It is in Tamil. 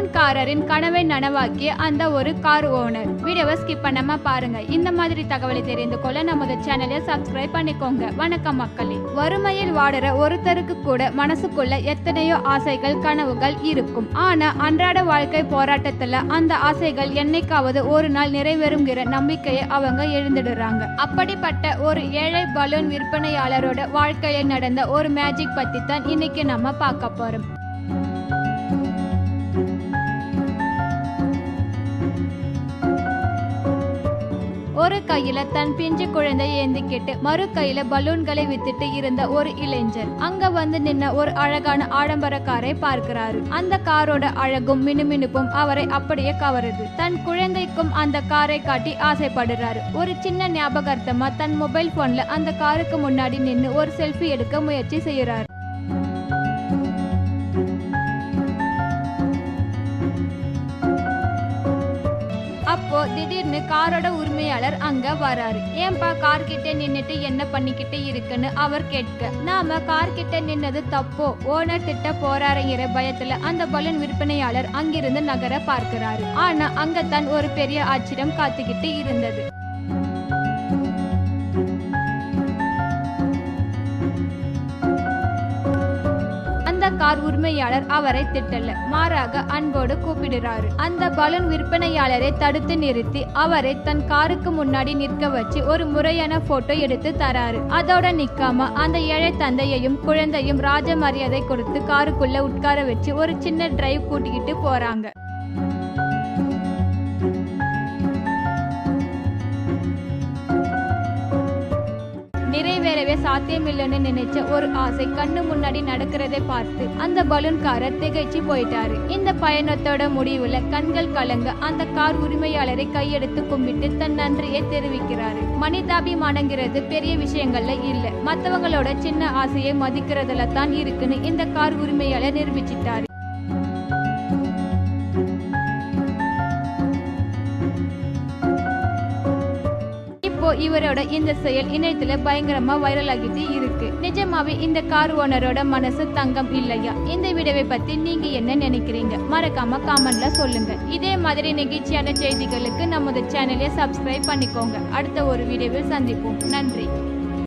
பலூன்காரரின் கனவை நனவாக்கிய அந்த ஒரு கார் ஓனர். வீடியோவை ஸ்கிப் பண்ணாம பாருங்க. இந்த மாதிரி தகவலை தெரிந்து கொள்ள நமது சேனலை சப்ஸ்கிரைப் பண்ணிக்கோங்க. வணக்கம் மக்களே. வறுமையில் வாடுற ஒருத்தருக்கு கூட மனசுக்குள்ள எத்தனையோ ஆசைகள் கனவுகள் இருக்கும். ஆனா அன்றாட வாழ்க்கை போராட்டத்துல அந்த ஆசைகள் என்னைக்காவது ஒரு நாள் நிறைவேறுங்கிற நம்பிக்கையை அவங்க எழுந்துடுறாங்க. அப்படிப்பட்ட ஒரு ஏழை பலூன் விற்பனையாளரோட வாழ்க்கையில நடந்த ஒரு மேஜிக் பத்தி தான் இன்னைக்கு நம்ம பார்க்க போறோம். ஒரு கையில தன் பிஞ்சு குழந்தையை ஏந்திக்கிட்டு மறு கையில பலூன்களை வித்துட்டு இருந்த ஒரு இளைஞர் அங்க வந்து நின்ன ஒரு அழகான ஆடம்பர காரை பார்க்கிறாரு. அந்த காரோட அழகும் மினுமினுப்பும் அவரை அப்படியே கவருது. தன் குழந்தைக்கும் அந்த காரை காட்டி ஆசைப்படுறாரு. ஒரு சின்ன ஞாபகார்த்தமா தன் மொபைல் போன்ல அந்த காருக்கு முன்னாடி நின்னு ஒரு செல்ஃபி எடுக்க முயற்சி செய்யறாரு. அப்போ திடீர்னு காரோட உரிமையாளர் அங்க வராரு. ஏன்பா கார் கிட்ட நின்னுட்டு என்ன பண்ணிக்கிட்டு இருக்குன்னு அவர் கேட்க, நாம கார் கிட்ட நின்னது தப்போ ஓனர் திட்ட போறாருங்கிற பயத்துல அந்த பலூன் விற்பனையாளர் அங்கிருந்து நகர பார்க்கிறாரு. ஆனா அங்கத்தான் ஒரு பெரிய ஆச்சரியம் காத்துக்கிட்டு இருந்தது. கார் உரிமையாளர் அவரை திட்டல, மாறாக அன்போடு கூப்பிடுறாரு. அந்த பலூன் விற்பனையாளரை தடுத்து நிறுத்தி அவரை தன் காருக்கு முன்னாடி நிற்க வச்சு ஒரு முறையான போட்டோ எடுத்து தராரு. அதோட நிக்காம அந்த ஏழை தந்தையையும் குழந்தையும் ராஜ மரியாதை கொடுத்து காருக்குள்ள உட்கார வச்சு ஒரு சின்ன டிரைவ் கூட்டிக்கிட்டு போறாங்க. நிறைவேறவே சாத்தியமில்லைன்னு நினைச்ச ஒரு ஆசை கண்ணு முன்னாடி நடக்கிறதை பார்த்து அந்த பலூன்காரர் திகைச்சு போயிட்டாரு. இந்த பயணத்தோட முடிவுல கண்கள் கலங்க அந்த கார் உரிமையாளரை கையெடுத்து கும்பிட்டு தன் நன்றியை தெரிவிக்கிறாரு. மனிதாபிமானங்கிறது பெரிய விஷயங்கள்ல இல்ல, மத்தவங்களோட சின்ன ஆசையை மதிக்கிறதுல தான் இருக்குன்னு இந்த கார் உரிமையாளர் நிரூபிச்சிட்டாரு. இவரோட இந்த செயல் இணையத்துல பயங்கரமா வைரல் ஆகிட்டு இருக்கு. நிஜமாவே இந்த கார் ஓனரோட மனசு தங்கம் இல்லையா? இந்த வீடியோவை பத்தி நீங்க என்ன நினைக்கிறீங்க? மறக்காம காமெண்ட்ல சொல்லுங்க. இதே மாதிரி நெகிழ்ச்சியான செய்திகளுக்கு நமது சேனலை சப்ஸ்கிரைப் பண்ணிக்கோங்க. அடுத்த ஒரு வீடியோவில் சந்திப்போம். நன்றி.